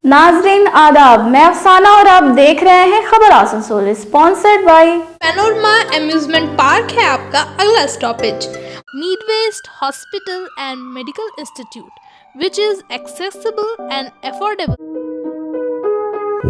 नाजरीन आदाब, मैं अफसाना और आप देख रहे हैं खबर Asansol, sponsored by Panorama amusement park है आपका अगला stoppage. Need west hospital and medical institute which is accessible and affordable.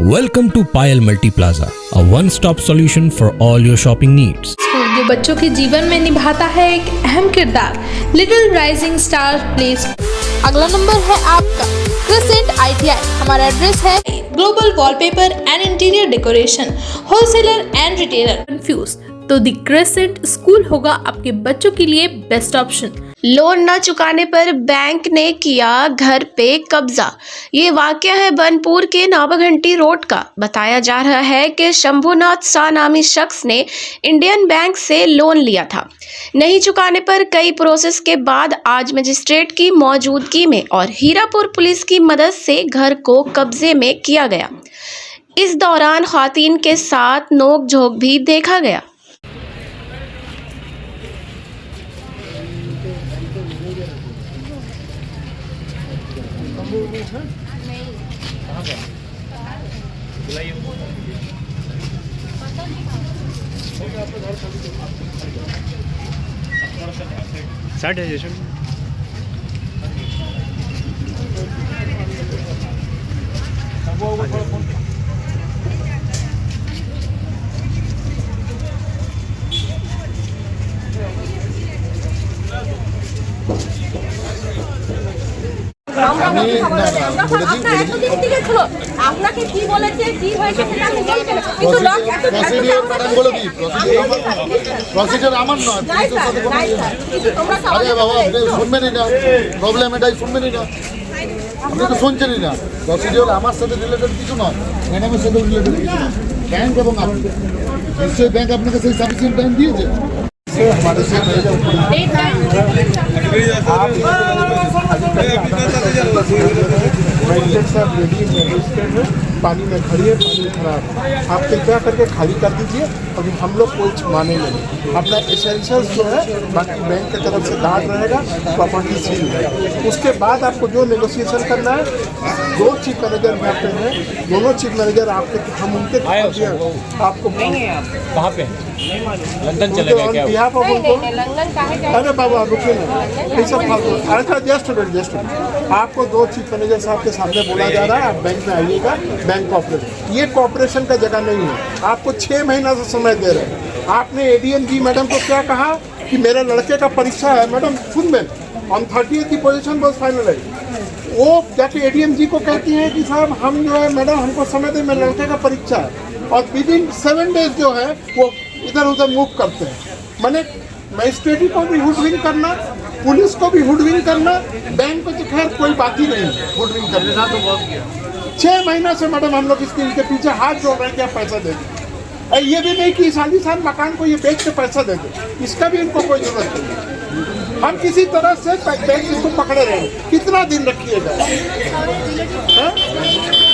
Welcome to Payal Multi Plaza, a one-stop solution for all your shopping needs. School जो बच्चों के जीवन में निभाता है एक अहम किरदार, little rising star play school. अगला नंबर है आपका क्रिसेंट ITI। हमारा एड्रेस है global wallpaper and interior decoration, wholesaler and retailer. Confuse तो द क्रिसेंट स्कूल होगा आपके बच्चों के लिए बेस्ट ऑप्शन। लोन न चुकाने पर बैंक ने किया घर पे कब्जा। ये वाकया है बनपुर के नाभाघंटी रोड का। बताया जा रहा है कि शंभुनाथ शाह नामी शख्स ने इंडियन बैंक से लोन लिया था। नहीं चुकाने पर कई प्रोसेस के बाद आज मजिस्ट्रेट की मौजूदगी में और हीरापुर पुलिस की मदद से घर को कब्जे में किया गया। इस दौरान खातिन के साथ नोक-झोंक भी देखा गया। साठ है जैसे আপনাকে কি বলেছে কি হয়েছে সেটা আমি বলতে না, কিন্তু লক এত প্রসিডিওর ম্যাডাম বলে কি প্রসিডিওর আমার নয়, পুলিশের সাথে কোনো ইয়ে নেই। আরে বাবা আপনি শুনবেনই না, প্রবলেম এটাই শুনবেনই না, আপনি তো শুনছেনই না। প্রসিডিওর আমার সাথে রিলেটেড কিছু নয়, ম্যাডামের সাথে রিলেটেড কিছু নয়। ব্যাংক এবং আপনি নিশ্চয়ই ব্যাংক আপনাকে সেই সাফিসিয়েন্ট টাইম দিয়েছে। हमारे से पानी में खड़ी है, पानी खराब है, आप कृपया करके खाली कर दीजिए। अभी हम लोग कोई माने नहीं, अपना एसेंशियल्स जो है बाकी बैंक की तरफ से गार्ड रहेगा, प्रॉपर्टी सील है। उसके बाद आपको जो नेगोशिएशन करना है, दो चीफ मैनेजर बैठे हैं, दोनों चीफ मैनेजर आपके हम उनके आपको कहाँ पे लंदन चले गए क्या? अरे बाबा रुकिए ना, ऐसा फालतू। अच्छा जस्ट आपको दो चीफ मैनेजर साहब के सामने बोला जा रहा है, आप बैंक में आइएगा। बैंक कॉर्पोरेशन, ये कॉर्पोरेशन का जगह नहीं है। आपको 6 महीना से समय दे रहे हैं। आपने ADM जी मैडम को क्या कहा कि मेरे लड़के का परीक्षा है। मैडम सुन में ऑन 30th की पोजीशन बस फाइनलाइज। वो जाके ADM जी को कहती हैं कि साहब हम जो है मैडम हमको समय दे, मेरे लड़के का परीक्षा है, और विदिन 7 डेज जो है वो इधर उधर मूव करते हैं। मैंने मजिस्ट्रेटी को भी हुडविंग करना, पुलिस को भी हुडविंग करना, बैंक को तो खैर कोई बात ही नहीं है हुडविंग करने का। तो बहुत किया 6 महीना से मैडम हम लोग इनके पीछे हाथ जोड़ रहे हैं कि आप पैसा दे दें। ये भी नहीं कि इस आलीशान मकान को ये बेच के पैसा दे दें, इसका भी इनको कोई जरूरत नहीं। हम किसी तरह से बैंक इसको पकड़े रहे। कितना दिन रखिएगा?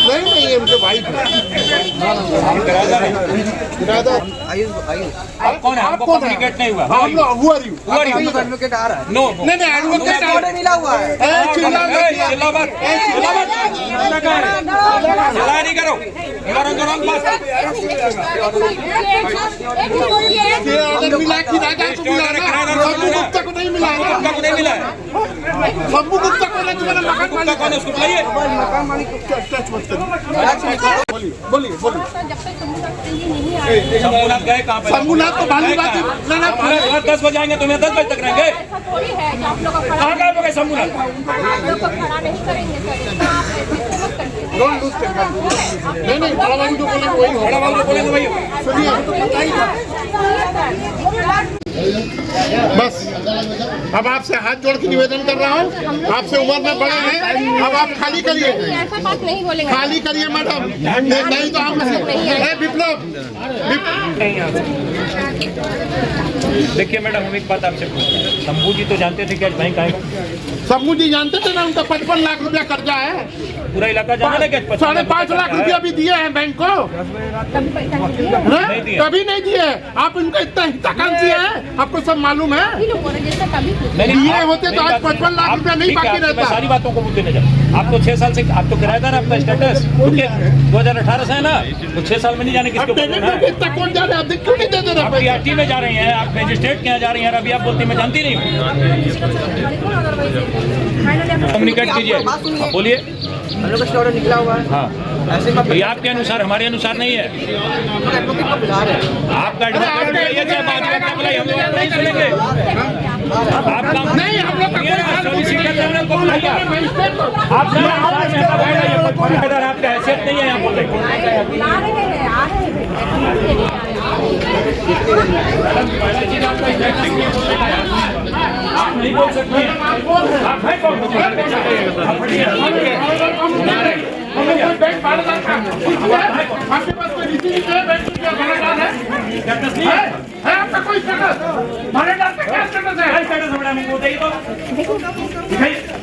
नहीं ये उनके भाई किराएदार। आप कौन है? आपको कम्युनिकेट नहीं हुआ? हम लोग हुआ रही एडवोकेट आ रहा है। नो नहीं एडवोकेट मिला हुआ है। चिल्ला नहीं करो, मिला कि राजा को मिला ना, शंभू गुप्ता को नहीं मिला है। नहीं मिला है। शंभू गुप्ता को नहीं मिला, मकान मालिक कौन है उसको बुलाइए। मकान मालिक को टच मत करिए। बोलिए शंभुनाथ गए कहाँ पे? शंभुनाथ तो बाली बात है ना। 10 बजे आएंगे, तुम्हें 10 बजे तक रहेंगे। कहाँ गए गए शंभुनाथ? Don't lose temper. नहीं बड़ा बाबू जो बोले वही हो। बड़ा बाबू जो बोलेंगे वही हो। सुनिए बस अब आपसे हाथ जोड़ के निवेदन कर रहा हूँ, आपसे उम्र में बड़े हैं, अब आप खाली करिए, खाली करिए मैडम, नहीं तो हम विप्लव। देखिए मैडम, हम एक बात आपसे पूछते हैं, शंभू जी तो जानते थे कि आज बैंक आएगा? शंभू जी जानते थे ना, उनका 55 लाख रुपया कर्जा है। पूरा इलाका जाना है क्या? 5.5 लाख रुपया भी दिए हैं बैंक को, कभी नहीं दिए। आप उनका इतना हिताकांक्षी है, आपको सब मालूम है। रजिस्टर कभी मैंने ये होते तो आज 55 लाख रुपया नहीं बाकी रहता। मैं सारी बातों को मुद्दे में जाऊँ। आप तो 6 साल से आप तो किराएदार, आपका स्टेटस 2018 से है ना, तो 6 साल में नहीं जाने किसके ऊपर है? इतना कौन जा रहा है? आप क्यों नहीं दे दे रहे? आप PRT में जा रही हैं, आप मजिस्ट्रेट के यहाँ जा रही हैं, अभी आप बोलती हैं मैं जानती नहीं हूँ। कम्युनिकेट कीजिए, बोलिए। हम लोग का ऑर्डर निकला हुआ है। हाँ, ऐसे में ये आपके अनुसार, हमारे अनुसार नहीं है। एडवोकेट को बुला रहे हैं। आपका एडवोकेट चाहिए, चाहे बाद में बुलाइए, हम लोग नहीं सुनेंगे। आपका नहीं, हम लोग को बुलाइए। आप आपका हैसियत नहीं है यहाँ बोलने की। बुला रहे हैं, आ रहे हैं। आप नहीं बोल सकते, आप है कौन? आपके पास कोई नीति नहीं है? बैंक में क्या भाड़ेदार है? है आपका कोई स्टेटस? भाड़ेदार का क्या स्टेटस है?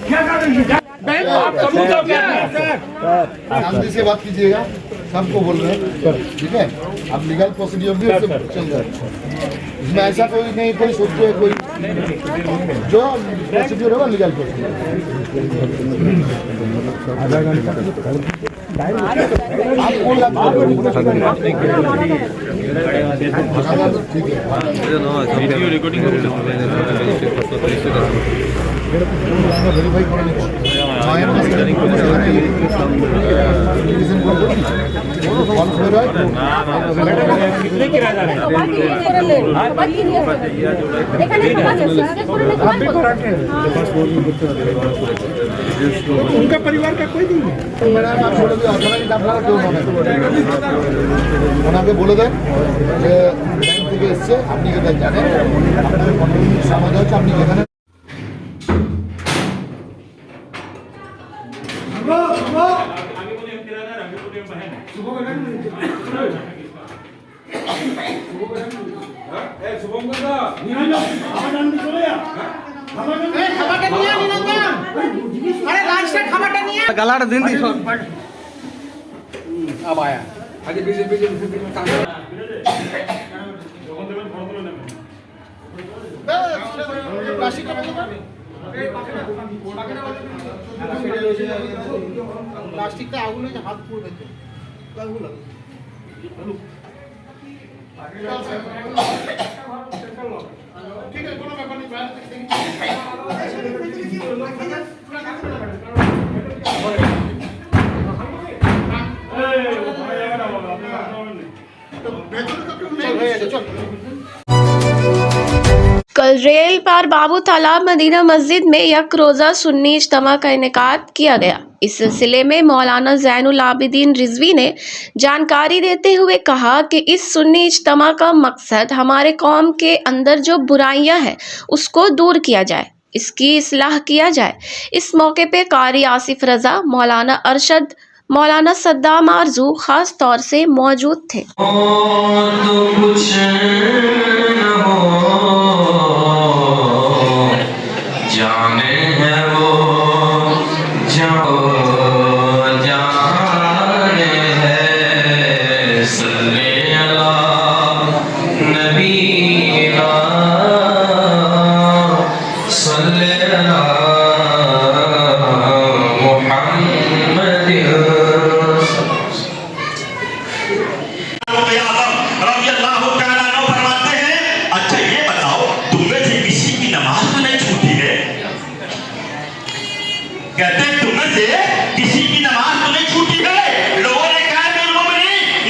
क्या कर रही है बैंक? आप सबूत दो क्या है? शांति से बात कीजिएगा, सबको बोल रहे हैं, ठीक है? आप लीगल प्रोसीड्योर भी उससे चल जाए, इसमें ऐसा कोई नहीं, कोई सोचे कोई जो प्रोसीड्योर होगा लीगल प्रोसीड्योर। आप कौन लगता है? ठीक है, वेरीफाई করে নিচ্ছি মায়ের কাছে कितने किराएदार हैं? उनका परिवार का कोई नहीं है। ওনাকে বলে দেন যে ব্যাংক থেকে এসছে, আপনি এটা জানেন, আপনাদের 15 মিনিট সময় দেওয়া হচ্ছে, আপনি যেখানে गलाड़ दिन थी अब आया आगे बीजेपी প্লাস্টিকটা আগুনে হাত পুড়বে তো ঠিক আছে, কোনো ব্যাপার নেই। বাইরে থেকে कल रेल पार बाबू तालाब मदीना मस्जिद में यक रोज़ा सुन्नी इज्तिमा का इनेकाद किया गया। इस सिलसिले में मौलाना ज़ैनुल आबिदीन रिजवी ने जानकारी देते हुए कहा कि इस सुन्नी इज्तिमा का मकसद हमारे कौम के अंदर जो बुराइयां हैं उसको दूर किया जाए, इसकी इस्लाह किया जाए। इस मौके पे कारी आसिफ रज़ा, मौलाना अरशद, मौलाना सद्दाम आरजू खास तौर से मौजूद थे। जाने है वो जाओ जाने है सल्ले अला नबीना सल्ले अला मुहम्मद फरमाते हैं, अच्छा ये बताओ तुम में से किसी की नमाज तो नहीं छूटी है? कहते हैं तुम में से किसी की नमाज तो नहीं छूटी है? लोगों ने कहा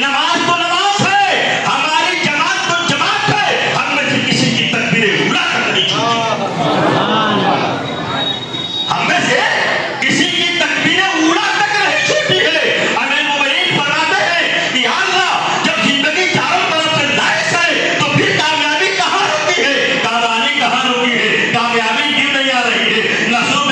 नमाज तो नमाज है, हमारी जमात तो जमात है, हम में से किसी की तकबीर उड़ा तक नहीं छूटी। हम में से किसी की तकबीर उड़ा तक नहीं छूटी है। अमीर मोमिनीन फरमाते हैं कि अल्लाह जब जिंदगी चारों तरफ से नाइस है तो फिर कामयाबी कहाँ रुकी है, कामयाबी कहाँ रुकी है, कामयाबी क्यों नहीं आ रही है? नस्लों में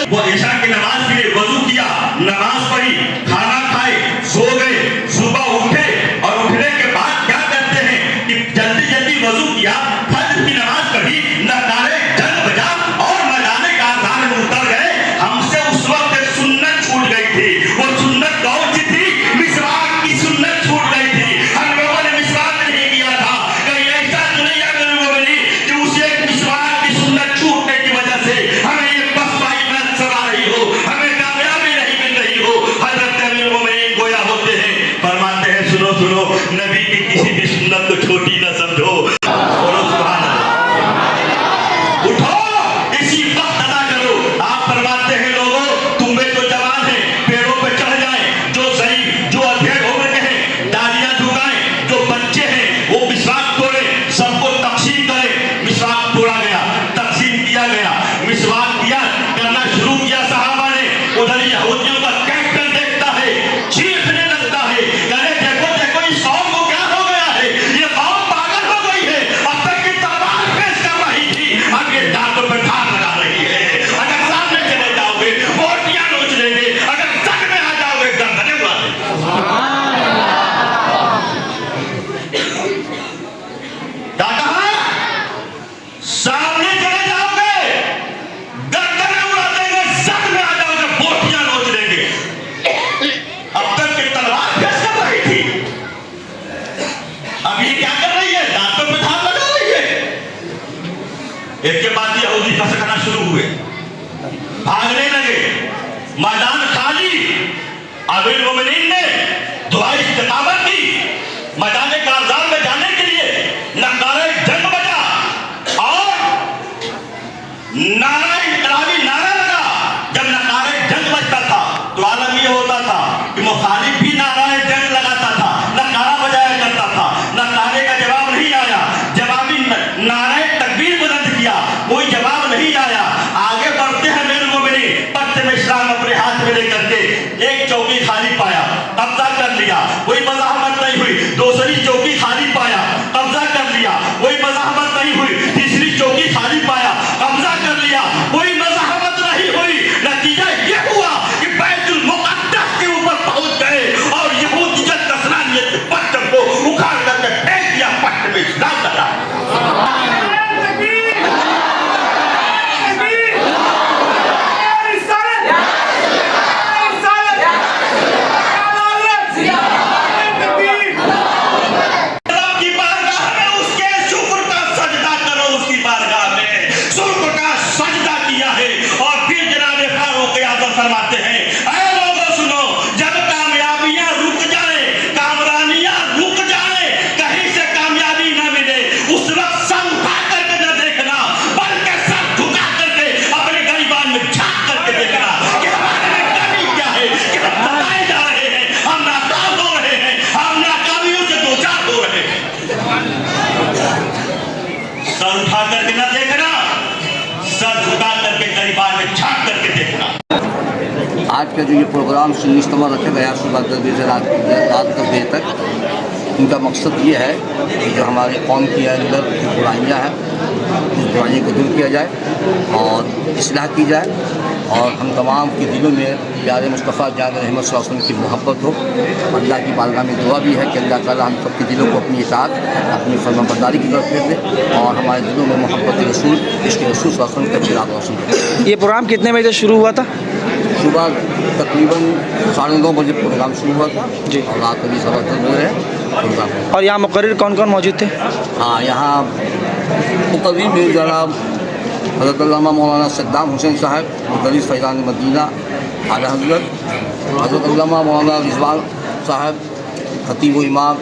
वो ईशा की नमाज के लिए वजू किया, नमाज पढ़ी, खाना खाए, सो गए, सुबह उठे और उठने के बाद क्या करते हैं कि जल्दी जल्दी वजू किया, फज्र की नमाज पढ़ी, नगारे जंग बजा और मैदान काज़ान में उतर गए। हमसे उस वक्त एक सुन्नत छूट गई थी। वो सुन्नत कौन सी थी? मिसवाक की सुन्नत छूट गई थी। हम लोगों ने मिसवाक यहूदियों का कैप्टन देखता है, चीखने लगता है, अरे देखो देखो इस कौम को क्या हो गया है, ये कौम पागल हो गई है। अब तक की तलवार पेश कर रही थी, अब ये दांतों पे धार लगा रही है। अगर सामने चले जाओगे बोटियां नोच लेंगे, अगर सच में आ जाओगे गर्दनें उड़ा देंगे। क्या कहा? सामने चले जाओगे गर्दनें उड़ा देंगे, सच में आ जाओगे बोटियां नोच लेंगे। अब तक की तलवार पेश कर रही थी, अब ये क्या कर रही है? दांतों पे धार लगा रही है। एक के बाद यहूदी खसकना शुरू हुए, भागने लगे, मैदान खाली। अमीर मोमिनीन ने दुआ इस्तिकामत की, मैदान कारजान में जाने के लिए नगारे जंग बजा और नारा इनकलाबी नारा लगा। जब नगारे जंग बजता था तो आलम ये होता था कि मुखालिफ भी नारा जंग लगाता था, नगारा बजाया करता था, नगारे का जवाब नहीं आया। जवाबी नारा तकबीर बुलंद किया, कोई जवाब नहीं आया। आगे बढ़ते हैं अमीरुल मोमिनीन पश्चिम इस्लाम अपने हाथ में लेकर के, एक चौकी खाली पाया, कब्जा कर लिया, कोई मज़ाहमत नहीं हुई। दूसरी चौकी खाली पाया, कब्जा कर लिया, कोई मज़ाहमत नहीं हुई। तीसरी चौकी खाली पाया, कब्जा कर लिया, कोई मज़ाहमत नहीं हुई। नतीजा ये हुआ कि बैतुल मुक़द्दस के ऊपर पहुंच गए और यहूदियत नसरानियत के पट्टम को उखाड़ करके फेंक दिया, पट्ट में इस्लाम लगा। की बारगाह में उसके शुक्र का सजदा करो, उसकी बारगाह में शुक्र का सजदा किया है। और फिर जनाब फारूक आज़म फरमाते हैं, ऐ लोगों सुनो, जब कामयाबियां रुक जाए, कामरानियां रुक जाए, कहीं से कामयाबी ना मिले, उस वक्त सर उठा करके न देखना, बल्कि सर झुका करके अपने गरीबान में झांक करके देखना कि हमारे में कमी क्या है, कि हम बताए जा रहे हैं, हम नाकाम हो रहे हैं, हम नाकामियों से दो चार हो रहे हैं। सर उठा करके न देखना, सर झुका करके गरीबान में झांक करके देखना। आज का जो ये प्रोग्राम सुनिश्चित रखा गया सुबह 10 बजे से रात 10 बजे तक, इनका मकसद ये है कि जो हमारे कौम के अंदर जो बुराइयाँ हैं, उस बुराइयों को दूर किया जाए और इस्लाह की जाए, और हम तमाम के दिलों में प्यारे मुस्तफ़ा जान रहमत सल्लल्लाहु अलैहि वसल्लम की मोहब्बत हो। अल्लाह की बारगाह में दुआ भी है कि अल्लाह ताला हम सबके दिलों को अपनी इताअत, अपनी फरमाबरदारी की तरफ भेज दे और हमारे दिलों में मोहब्बत रसूल, इश्क़ रसूल सल्लल्लाहु अलैहि वसल्लम का चिराग रोशन करे। ये प्रोग्राम कितने बजे शुरू हुआ था? सुबह तकरीबन 9:30 बजे प्रोग्राम शुरू हुआ था जी, और रात अभी 10:15 बजे प्रोग्राम। और यहाँ मुकर्रिर कौन कौन मौजूद थे? हाँ, यहाँ मुकर्रिर में जनाब हज़रत अल्लामा मौलाना सद्दाम हुसैन साहब, मुदर्रिस फैज़ान मदीना आला हज़रत, हज़रत अल्लामा मौलाना रिज़वान साहब, खतीब व इमाम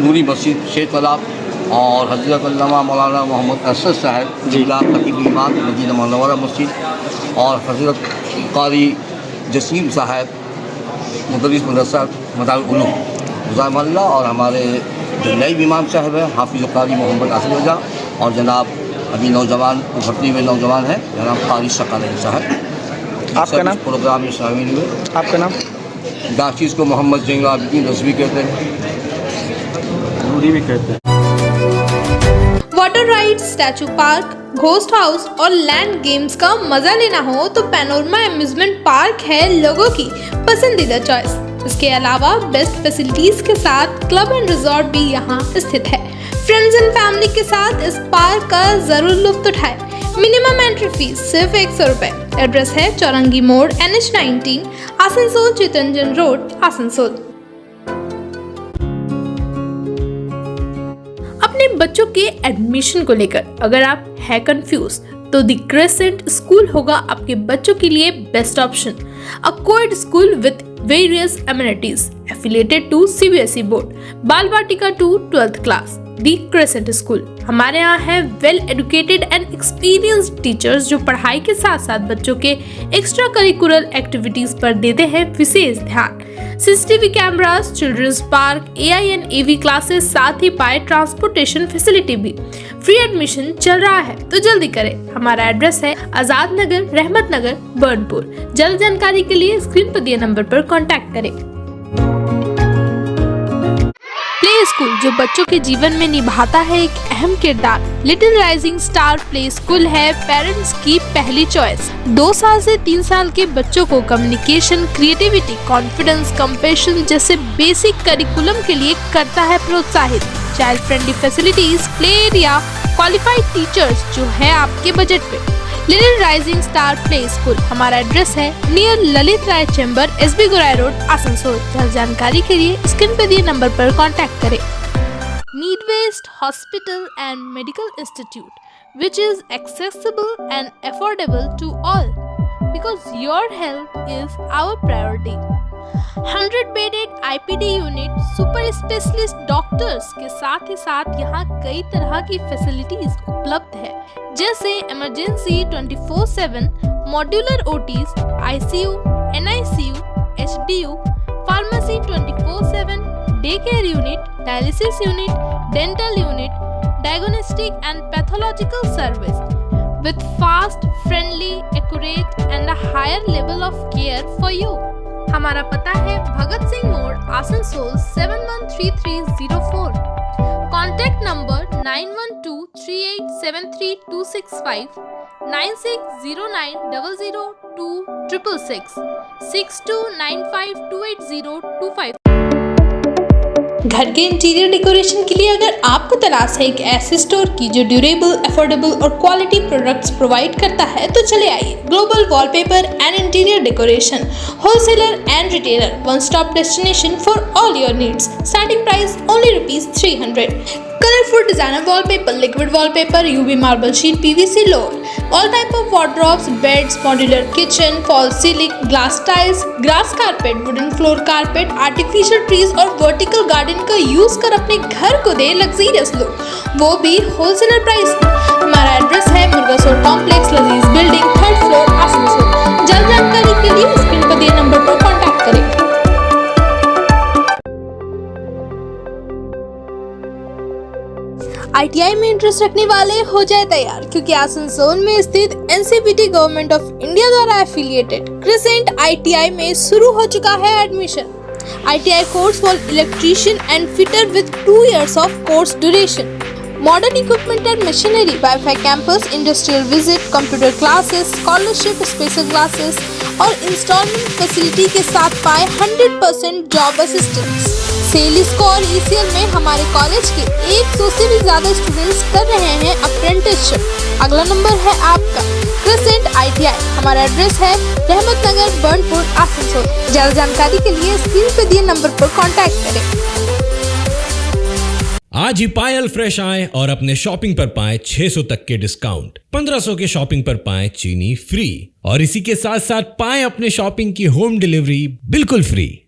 नूरी मस्जिद शेख तालाब, और हज़रत अल्लामा मौलाना मोहम्मद असद साहब जिला खतीब व इमाम मदीना मुनव्वरा मस्जिद, और हज़रत कारी जसीम साहब मुदर्रिस मदरसा मदारुल उलूम गुज़ामल्ला, और हमारे जो नई इमाम साहब हैं हाफिज़ कारी मोहम्मद आसिफ रजा, और जनाब अभी नौजवान उभरते हुए नौजवान हैं जनाब कारी शकालई साहब। आपका नाम? प्रोग्राम में शामिल हुए। आपका नाम? दाशिश को मोहम्मद ज़ैनुल आबिदीन रज़वी कहते हैं, नूरी भी कहते हैं। Water ride, statue park, ghost house और लैंड गेम्स का मजा लेना हो तो पैनोरमा अम्यूजमेंट पार्क है लोगों की पसंदीदा चॉइस। इसके अलावा बेस्ट फैसिलिटीज के साथ क्लब एंड रिजॉर्ट भी यहाँ स्थित है। फ्रेंड्स एंड फैमिली के साथ इस पार्क का जरूर लुत्फ उठाएं। मिनिमम एंट्री फीस सिर्फ 100 रुपए। एड्रेस है चौरंगी मोड़ NH19 आसनसोल चितरंजन रोड आसनसोल। अपने बच्चों के एडमिशन को लेकर अगर आप है कंफ्यूज तो द क्रेसेंट स्कूल होगा आपके बच्चों के लिए best option. A coed school with various amenities affiliated to CBSE board, बाल वाटिका to 12th class। The crescent school हमारे यहाँ है well educated and experienced teachers जो पढ़ाई के साथ साथ बच्चों के एक्स्ट्रा करिकुलर एक्टिविटीज पर देते हैं विशेष ध्यान। CCTV cameras, childrens park, AI and AV classes, साथ ही पाए ट्रांसपोर्टेशन फैसिलिटी भी। फ्री एडमिशन चल रहा है तो जल्दी करें। हमारा एड्रेस है आजाद नगर, रहमत नगर, बर्नपुर। जल्द जानकारी के लिए स्क्रीन पर दिए नंबर पर कांटेक्ट करें। प्ले स्कूल जो बच्चों के जीवन में निभाता है एक अहम किरदार, little rising star play school है पेरेंट्स की पहली चॉइस। 2 साल से 3 साल के बच्चों को कम्युनिकेशन, क्रिएटिविटी, कॉन्फिडेंस, कंपैशन जैसे बेसिक करिकुलम के लिए करता है प्रोत्साहित। Child friendly facilities, play area, qualified teachers जो है आपके बजट पे। Little rising star play school, हमारा एड्रेस है नियर ललित राय चैम्बर, SB गोराई रोड, आसनसोल। जल्द जानकारी के लिए स्क्रीन पर दिए नंबर पर कांटेक्ट करें। Midwest Hospital and Medical Institute, which is accessible and affordable to all, because your health is our priority. 100-bedded IPD unit, super specialist doctors के साथ ही साथ यहाँ कई तरह की फैसिलिटीज उपलब्ध है, जैसे emergency 24/7, modular OTs, ICU, NICU, HDU, pharmacy 24/7, day care unit, dialysis unit, dental unit, diagnostic and pathological service with fast, friendly, accurate and a higher level of care for you. हमारा पता है भगत सिंह मोड़, Asansol 713304। Contact number 9123873265, 9609002666, 6295280255। घर के interior decoration के लिए अगर आपको तलाश है एक ऐसे स्टोर की जो ड्यूरेबल, अफोर्डेबल और क्वालिटी प्रोडक्ट्स प्रोवाइड करता है तो चले आइए global wallpaper and interior decoration, wholesaler and retailer, one stop destination for all your needs. Starting price only ₹300। Colorful designer wallpaper, liquid wallpaper, UV marble sheet, PVC load, all type of wardrobes, beds, modular kitchen, false ceiling, glass tiles, grass carpet, wooden floor carpet, artificial trees और vertical garden का use कर अपने घर को दे luxurious look, वो भी wholesaler price में। हमारा एड्रेस है मुर्गासोल कॉम्प्लेक्स, लजीज बिल्डिंग, 3rd फ्लोर, आसनसोल। जल्द जानकारी के लिए स्क्रीन पर दिए नंबर पर कॉन्टैक्ट करें। ITI में इंटरेस्ट रखने वाले हो जाए तैयार, क्योंकि आसनसोल में स्थित NCPT गवर्नमेंट ऑफ इंडिया द्वारा एफिलिएटेड क्रिसेंट ITI में शुरू हो चुका है admission. ITI course for electrician and fitter with 2 years of course duration, modern equipment and machinery, wifi campus, industrial visit, computer classes, scholarship, special classes और instalment facility के साथ पाए 100% जॉब असिस्टेंस। सेलिस्को और ECL में हमारे कॉलेज के 100 से भी ज्यादा स्टूडेंट्स कर रहे हैं अप्रेंटिसशिप। अगला नंबर है आपका क्रिसेंट ITI, हमारा एड्रेस है रहमत नगर, बर्नपुर, आसनसोल। ज्यादा जानकारी के लिए स्क्रीन पे दिए नंबर पर कांटेक्ट करें। आज ही पायल फ्रेश आए और अपने शॉपिंग पर पाए 600 तक के डिस्काउंट। 1500 के शॉपिंग पर पाए चीनी फ्री और इसी के साथ साथ पाए अपने शॉपिंग की होम डिलीवरी बिल्कुल फ्री।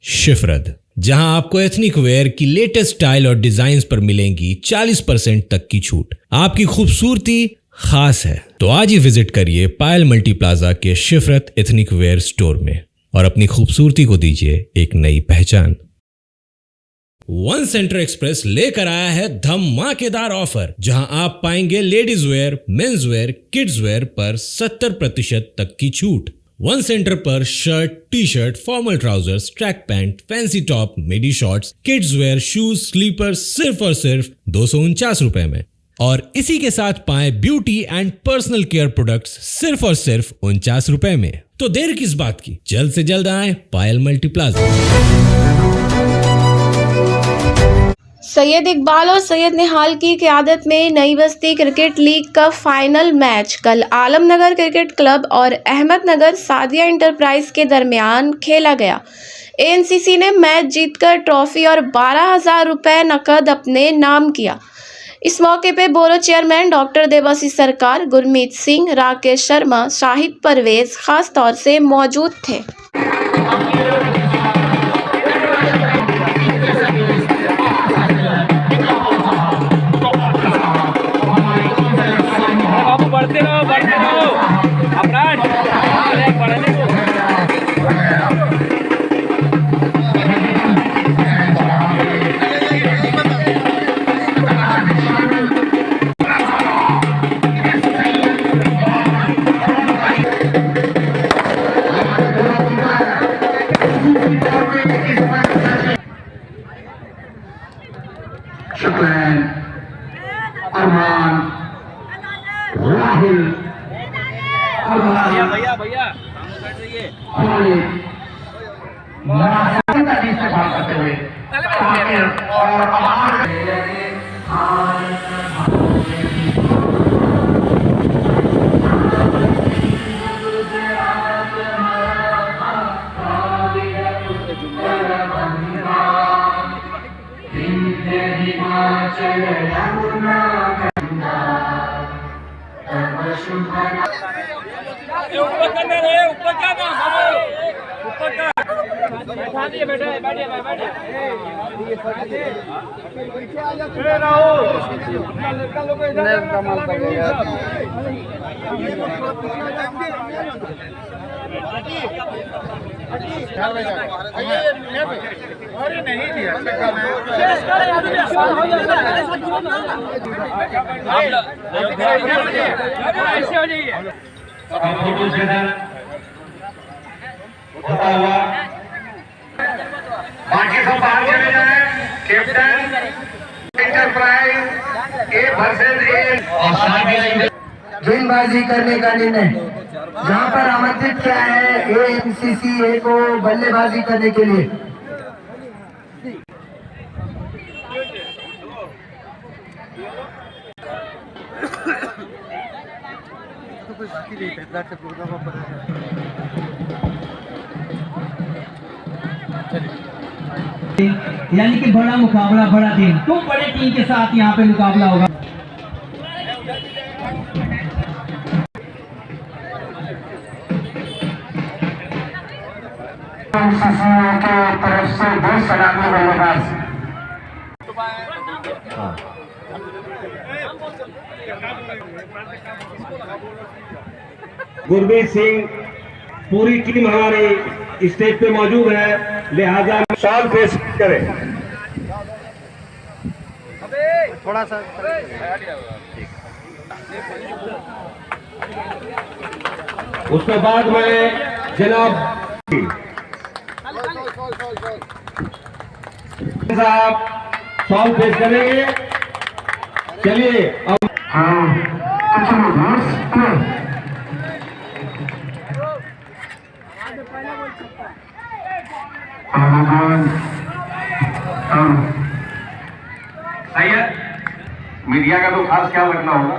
शिफरत, जहां आपको एथनिक वेयर की लेटेस्ट स्टाइल और डिजाइन्स पर मिलेंगी 40% तक की छूट। आपकी खूबसूरती खास है तो आज ही विजिट करिए पायल मल्टी प्लाजा के शिफरत एथनिक वेयर स्टोर में और अपनी खूबसूरती को दीजिए एक नई पहचान। वन सेंटर एक्सप्रेस लेकर आया है धमाकेदार ऑफर, जहां आप पाएंगे ladies wear, men's wear, kids wear पर 70% तक की छूट। वन सेंटर पर shirt, T shirt, formal trousers, track pant, fancy top, midi shorts, kids wear, shoes, slipper सिर्फ और सिर्फ 249 रुपए में। और इसी के साथ पाए beauty and personal care products सिर्फ और सिर्फ 49 रुपए में। तो देर किस बात की, जल्द से जल्द आए पायल मल्टी प्लाजा। सैयद इकबाल और सैयद निहाल की क़यादत में नई बस्ती क्रिकेट लीग का फाइनल मैच कल आलमनगर क्रिकेट क्लब और अहमदनगर सादिया इंटरप्राइज के दरमियान खेला गया। ANCC ने मैच जीतकर ट्रॉफी और 12,000 रुपये नकद अपने नाम किया। इस मौके पे बोरो चेयरमैन डॉक्टर देवाशीष सरकार, गुरमीत सिंह, राकेश शर्मा, शाहिद परवेज खास तौर से मौजूद थे। बढ़ते रहो अपराध ऊपर करना रे, ऊपर का ना ऊपर का बैठा दिए, बैठे बैठे बैठे राहुल अपना लड़का लोग इधर कमाल कर गया। अरे नहीं दिया ऐसे हो जाइए फोटो सेशन होता हुआ, बाकी सब बाहर चले जाए। Captain enterprise A versus A गेंदबाजी करने का निर्णय जहां पर आमंत्रित किया है AMCCA को बल्लेबाजी करने के लिए। यानी कि बड़ा मुकाबला, बड़ा दिन, तो बड़े टीम के साथ यहाँ पे मुकाबला होगा। के तरफ से बहुत सलामी बल्लेबाज। गुरमीत सिंह, पूरी टीम हमारी स्टेज पे मौजूद है, लिहाजा शॉल पेश करें। थोड़ा सा उसके बाद में जनाब साहब शॉल पेश करेंगे। चलिए अब सही है, मीडिया का तो खास ख्याल रखना होगा।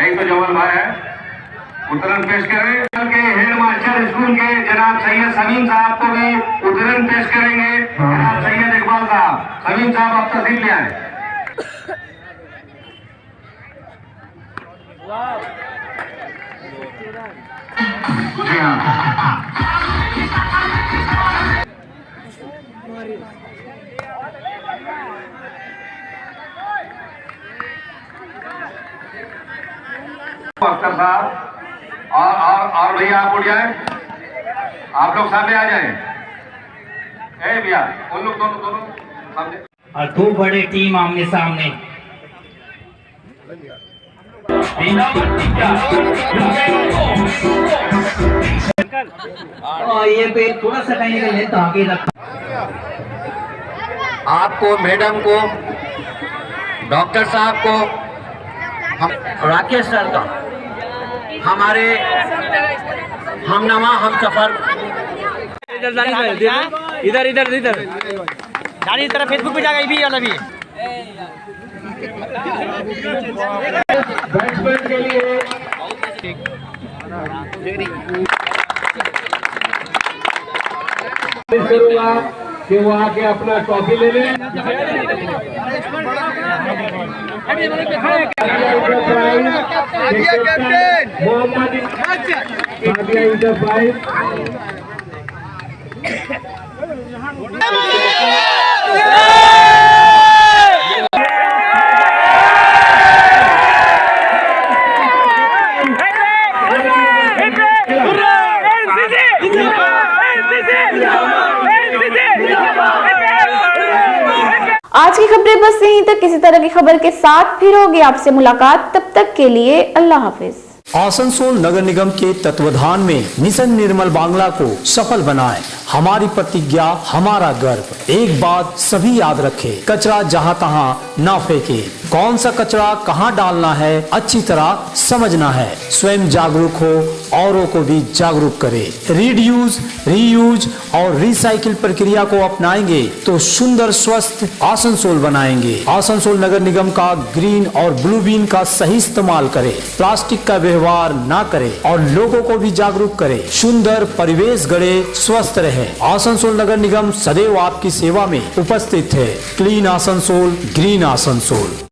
एक तो जवान भाई है, उतरन पेश करें के हेड मास्टर स्कूल के जनाब सैयद समीम साहब को भी उतरन पेश करेंगे। जनाब सैयद इकबाल साहब, समीम साहब आप तस्वीर ले आए। जी हाँ, अख्तर साहब और भैया आप उठ जाए, आप लोग सामने आ जाए। ए भैया उन लोग दोनों सामने। और दो बड़े टीम आमने सामने। ये पे थोड़ा सा कहीं का लेंथ आगे रखा। आपको, मैडम को, डॉक्टर साहब को, राकेश सर का, हमारे हमनवा हम सफर इधर इधर इधर इधर जानी तरह फेसबुक पे जाएगा भी वाला भी। बैट्समैन के लिए करूंगा कि वो आके अपना ट्रॉफी ले लें। मोहम्मद इंटरप्राइज आज की खबरें बस यहीं तक। किसी तरह की खबर के साथ फिर होगी आपसे मुलाकात, तब तक के लिए अल्लाह हाफिज। आसनसोल नगर निगम के तत्वाधान में मिशन निर्मल बांग्ला को सफल बनाएं। हमारी प्रतिज्ञा, हमारा गर्व। एक बात सभी याद रखें, कचरा जहां तहां ना फेंके। कौन सा कचरा कहाँ डालना है अच्छी तरह समझना है। स्वयं जागरूक हो, औरों को भी जागरूक करें। रीड्यूज, रीयूज और रिसाइकिल प्रक्रिया को अपनाएंगे तो सुंदर स्वस्थ आसनसोल बनाएंगे। आसनसोल नगर निगम का ग्रीन और ब्लू बीन का सही इस्तेमाल करें, प्लास्टिक का व्यवहार ना करें और लोगों को भी जागरूक करें। सुंदर परिवेश गढ़े, स्वस्थ रहे। आसनसोल नगर निगम सदैव आपकी सेवा में उपस्थित है। Clean Asansol, green Asansol.